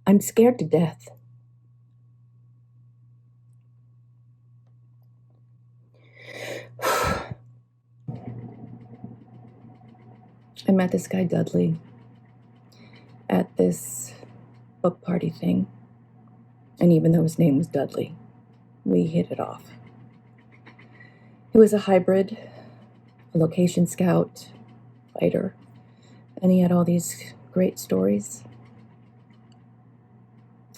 I'm scared to death. I met this guy, Dudley, at this book party thing. And even though his name was Dudley, we hit it off. He was a hybrid, a location scout, fighter, and he had all these great stories.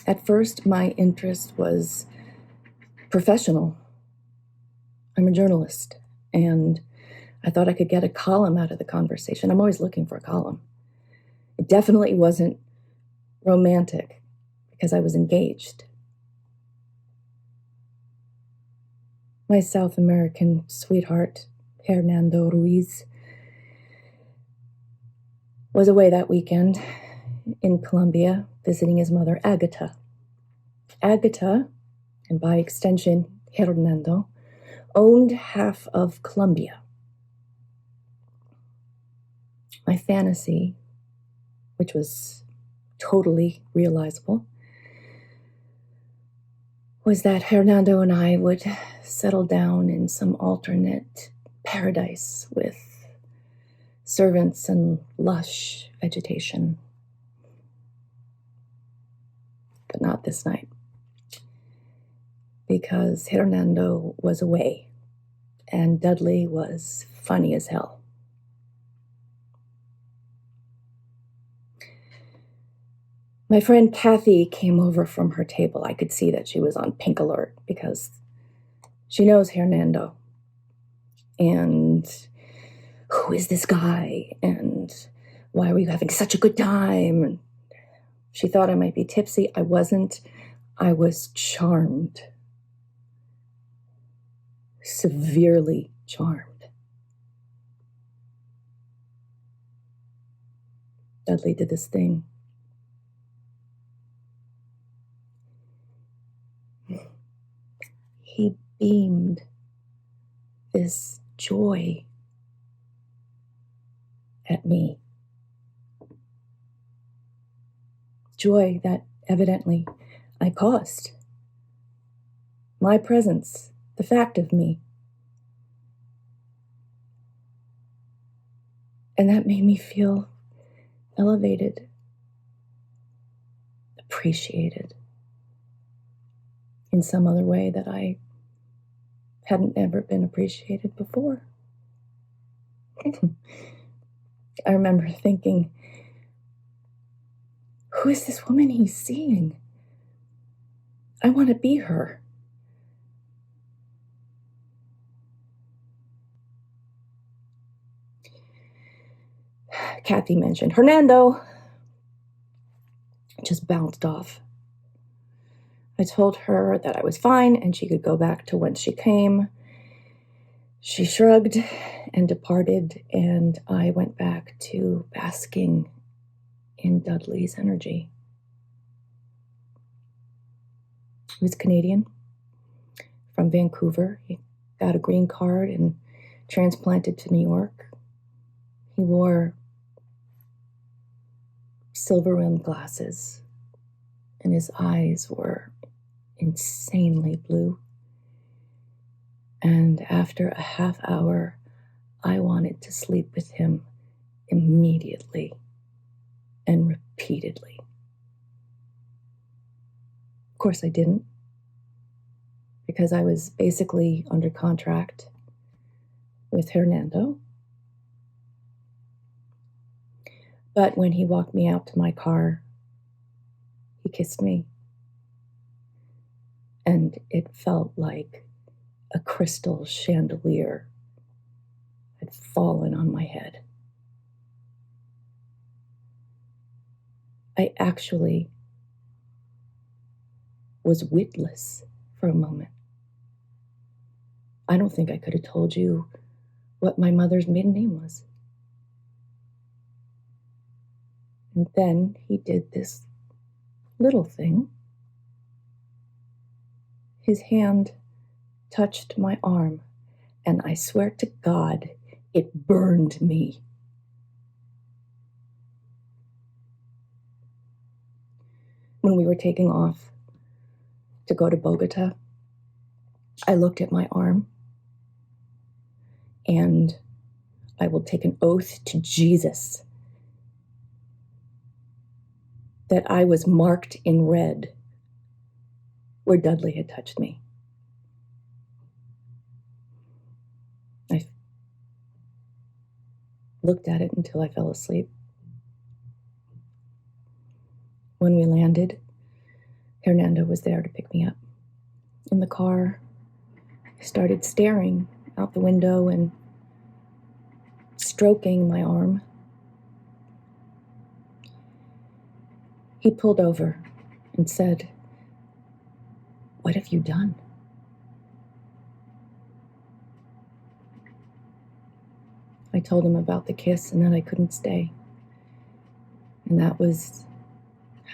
At first, my interest was professional. I'm a journalist, and I thought I could get a column out of the conversation. I'm always looking for a column. It definitely wasn't romantic because I was engaged. My South American sweetheart, Hernando Ruiz, was away that weekend in Colombia visiting his mother, Agatha. Agatha, and by extension, Hernando, owned half of Colombia. My fantasy, which was totally realizable, was that Hernando and I would settle down in some alternate paradise with servants and lush vegetation. But not this night, because Hernando was away and Dudley was funny as hell. My friend Kathy came over from her table. I could see that she was on pink alert because she knows Hernando. And who is this guy? And why were you having such a good time? And she thought I might be tipsy. I wasn't. I was charmed. Severely charmed. Dudley did this thing. He beamed this joy at me. Joy that evidently I caused. My presence, the fact of me. And that made me feel elevated, appreciated in some other way that I hadn't ever been appreciated before. I remember thinking, who is this woman he's seeing? I want to be her. Kathy mentioned Hernando. Just bounced off. I told her that I was fine and she could go back to whence she came. She shrugged and departed, and I went back to basking in Dudley's energy. He was Canadian, from Vancouver. He got a green card and transplanted to New York. He wore silver-rimmed glasses, and his eyes were insanely blue. And after a half hour, I wanted to sleep with him immediately and repeatedly. Of course I didn't, because I was basically under contract with Hernando. But when he walked me out to my car, he kissed me. And it felt like a crystal chandelier had fallen on my head. I actually was witless for a moment. I don't think I could have told you what my mother's maiden name was. And then he did this little thing. His hand touched my arm, and I swear to God, it burned me. When we were taking off to go to Bogota, I looked at my arm, and I will take an oath to Jesus that I was marked in red where Dudley had touched me. I looked at it until I fell asleep. When we landed, Hernando was there to pick me up. In the car, I started staring out the window and stroking my arm. He pulled over and said, "What have you done?" I told him about the kiss and that I couldn't stay. And that was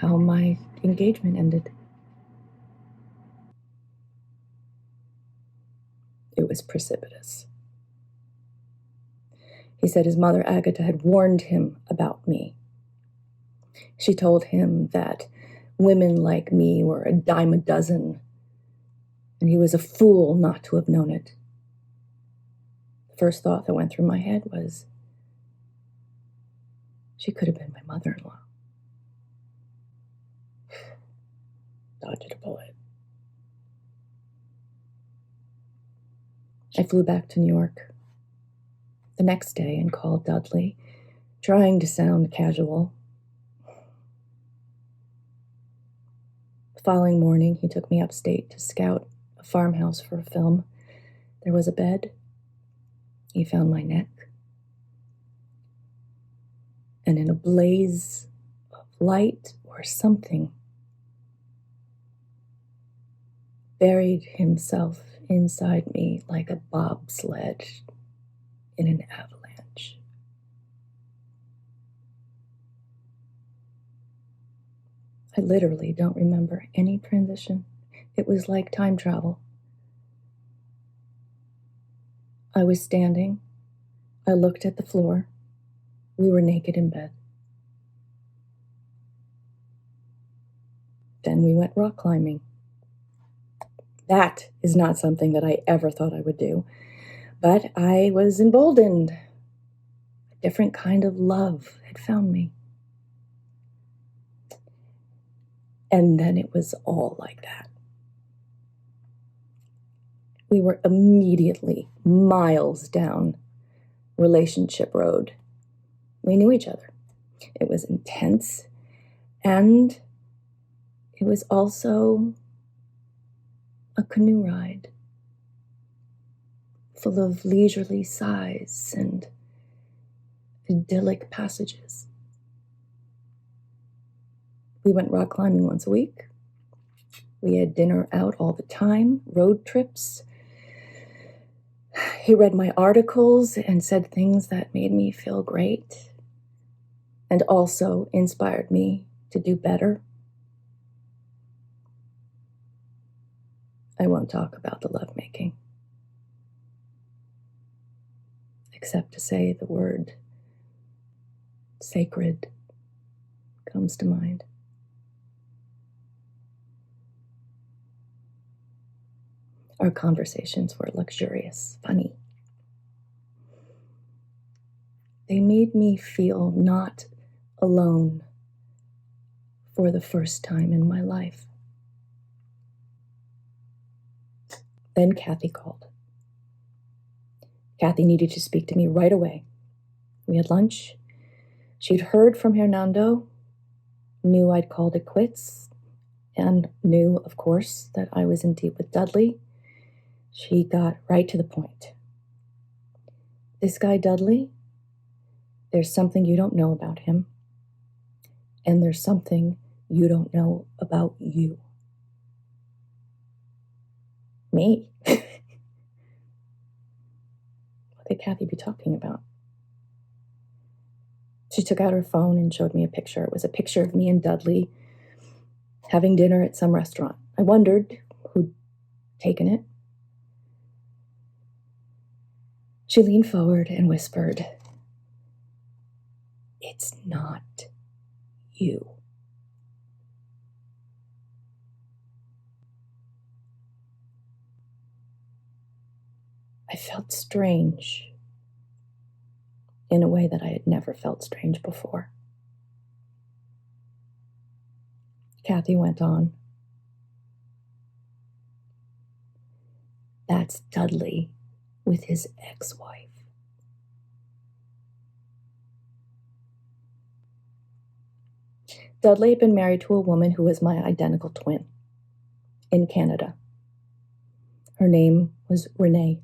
how my engagement ended. It was precipitous. He said his mother, Agatha, had warned him about me. She told him that women like me were a dime a dozen, and he was a fool not to have known it. The first thought that went through my head was, she could have been my mother-in-law. Dodged a bullet. I flew back to New York the next day and called Dudley, trying to sound casual. The following morning, he took me upstate to scout a farmhouse for a film. There was a bed. He found my neck. And in a blaze of light or something, buried himself inside me like a bobsled in an avalanche. I literally don't remember any transition. It was like time travel. I was standing. I looked at the floor. We were naked in bed. Then we went rock climbing. That is not something that I ever thought I would do, but I was emboldened. A different kind of love had found me. And then it was all like that. We were immediately miles down relationship road. We knew each other. It was intense, and it was also a canoe ride full of leisurely sighs and idyllic passages. We went rock climbing once a week. We had dinner out all the time, road trips. He read my articles and said things that made me feel great and also inspired me to do better. I won't talk about the lovemaking, except to say the word sacred comes to mind. Our conversations were luxurious, funny. They made me feel not alone for the first time in my life. Then Kathy called. Kathy needed to speak to me right away. We had lunch. She'd heard from Hernando, knew I'd called it quits, and knew, of course, that I was in deep with Dudley. She got right to the point. This guy, Dudley, there's something you don't know about him, and there's something you don't know about you. Me? What could Kathy be talking about? She took out her phone and showed me a picture. It was a picture of me and Dudley having dinner at some restaurant. I wondered who'd taken it. She leaned forward and whispered, "It's not you." I felt strange in a way that I had never felt strange before. Kathy went on. That's Dudley with his ex-wife. Dudley had been married to a woman who was my identical twin in Canada. Her name was Renee.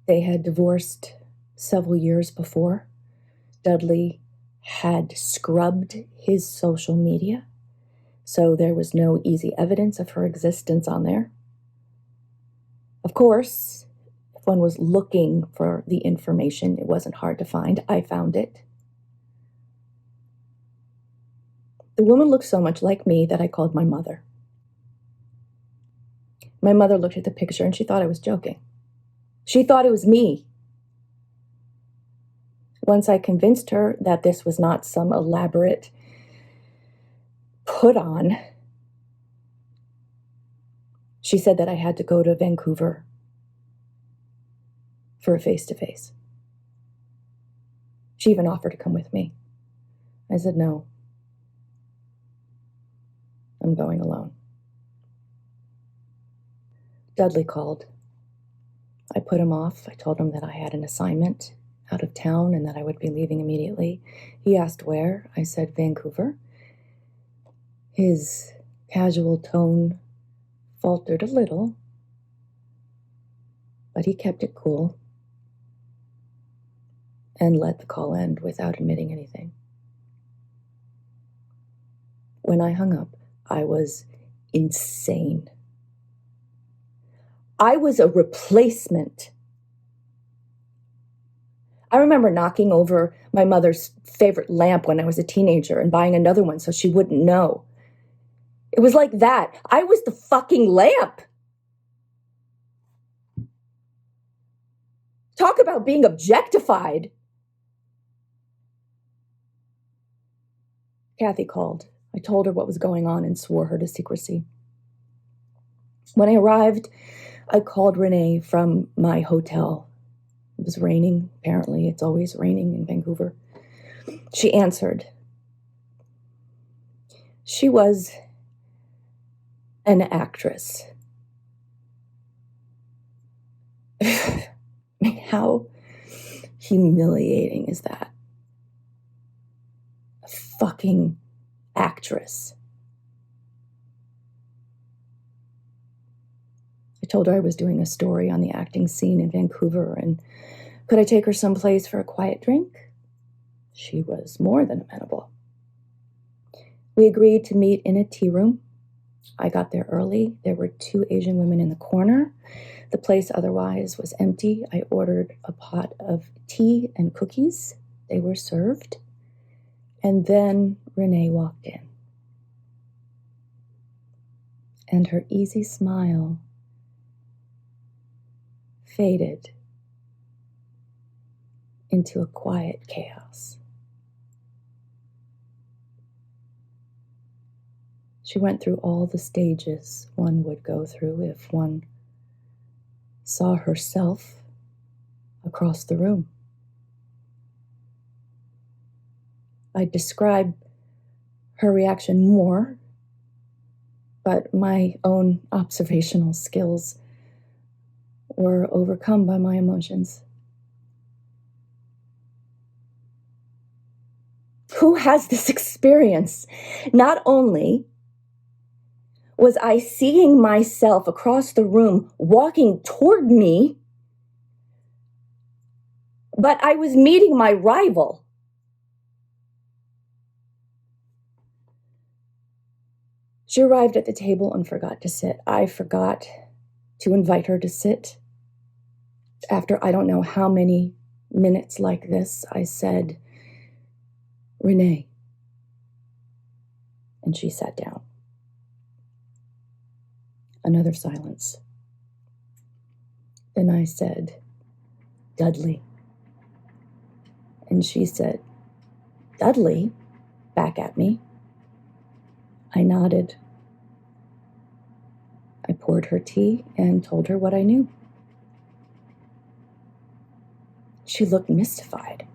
They had divorced several years before. Dudley had scrubbed his social media, so there was no easy evidence of her existence on there. Of course, if one was looking for the information, it wasn't hard to find. I found it. The woman looked so much like me that I called my mother. My mother looked at the picture and she thought I was joking. She thought it was me. Once I convinced her that this was not some elaborate put on, she said that I had to go to Vancouver for a face-to-face. She even offered to come with me. I said, no, I'm going alone. Dudley called. I put him off. I told him that I had an assignment out of town and that I would be leaving immediately. He asked where. I said Vancouver. His casual tone faltered a little, but he kept it cool and let the call end without admitting anything. When I hung up, I was insane. I was a replacement. I remember knocking over my mother's favorite lamp when I was a teenager and buying another one so she wouldn't know. It was like that. I was the fucking lamp. Talk about being objectified. Kathy called. I told her what was going on and swore her to secrecy. When I arrived, I called Renee from my hotel. It was raining. Apparently, it's always raining in Vancouver. She answered. She was an actress. How humiliating is that? A fucking actress. I told her I was doing a story on the acting scene in Vancouver and could I take her someplace for a quiet drink? She was more than amenable. We agreed to meet in a tea room. I got there early. There were 2 Asian women in the corner. The place otherwise was empty. I ordered a pot of tea and cookies. They were served. And then Renee walked in. And her easy smile faded into a quiet chaos. She went through all the stages one would go through if one saw herself across the room. I'd describe her reaction more, but my own observational skills were overcome by my emotions. Who has this experience? Not only was I seeing myself across the room walking toward me, but I was meeting my rival. She arrived at the table and forgot to sit. I forgot to invite her to sit. After I don't know how many minutes like this, I said, Renee. And she sat down. Another silence. Then I said, Dudley. And she said, Dudley? Back at me. I nodded. I poured her tea and told her what I knew. She looked mystified.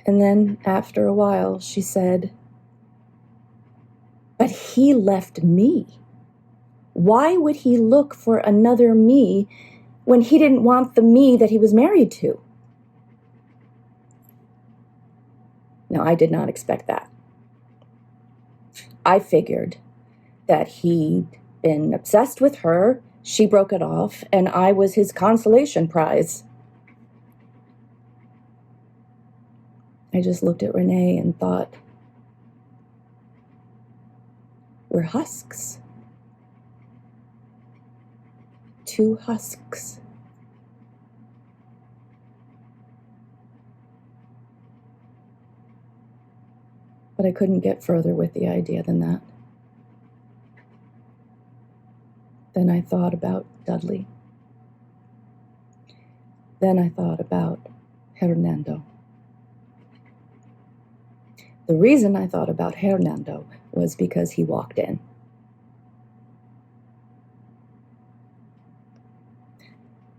And then, after a while, she said, "But he left me. Why would he look for another me when he didn't want the me that he was married to?" Now, I did not expect that. I figured that he'd been obsessed with her, she broke it off, and I was his consolation prize. I just looked at Renee and thought, we're husks. 2 husks. But I couldn't get further with the idea than that. Then I thought about Dudley. Then I thought about Hernando. The reason I thought about Hernando was because he walked in.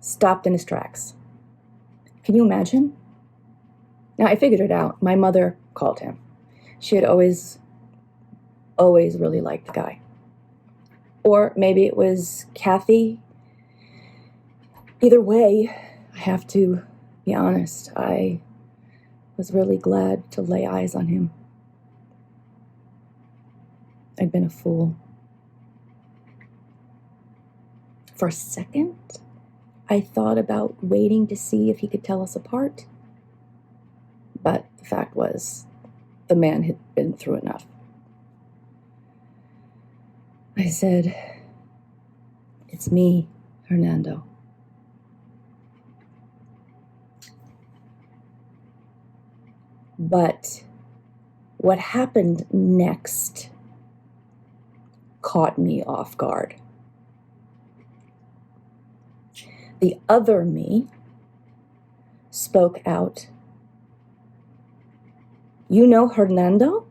Stopped in his tracks. Can you imagine? Now, I figured it out. My mother called him. She had always really liked the guy. Or maybe it was Kathy. Either way, I have to be honest, I was really glad to lay eyes on him. I'd been a fool. For a second, I thought about waiting to see if he could tell us apart. But the fact was, the man had been through enough. I said, "It's me, Hernando." But what happened next caught me off guard. The other me spoke out. "You know Hernando?"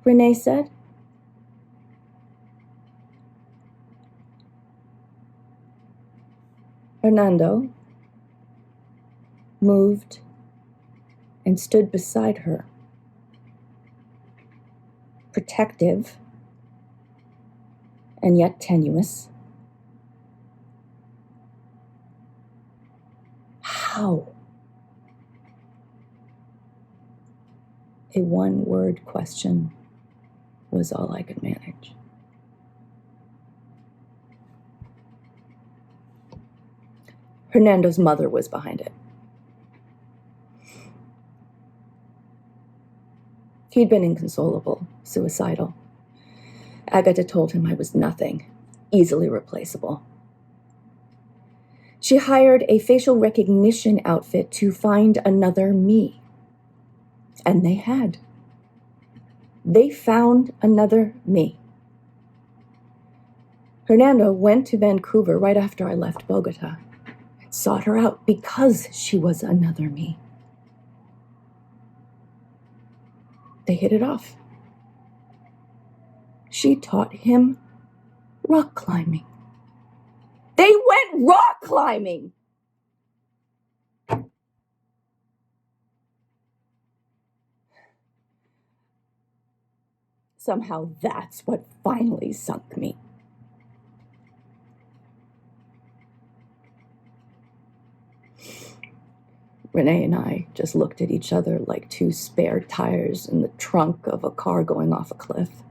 Renee said. Hernando moved and stood beside her, protective and yet tenuous. How? A one-word question was all I could manage. Hernando's mother was behind it. He'd been inconsolable, suicidal. Agatha told him I was nothing, easily replaceable. She hired a facial recognition outfit to find another me. And they had. They found another me. Hernando went to Vancouver right after I left Bogota and sought her out because she was another me. They hit it off. She taught him rock climbing. They went rock climbing! Somehow that's what finally sunk me. Renee and I just looked at each other like 2 spare tires in the trunk of a car going off a cliff.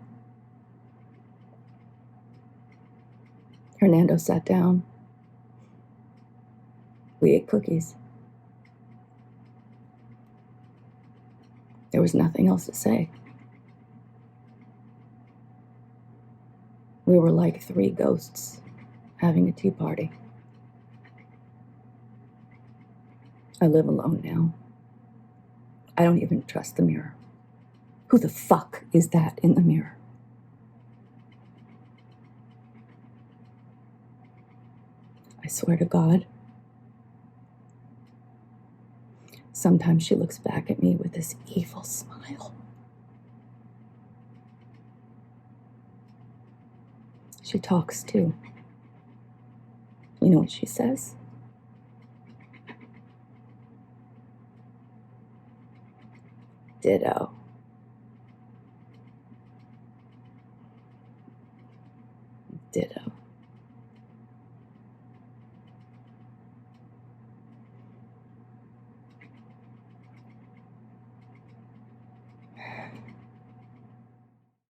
Hernando sat down. We ate cookies. There was nothing else to say. We were like 3 ghosts having a tea party. I live alone now. I don't even trust the mirror. Who the fuck is that in the mirror? I swear to God, sometimes she looks back at me with this evil smile. She talks too. You know what she says? Ditto.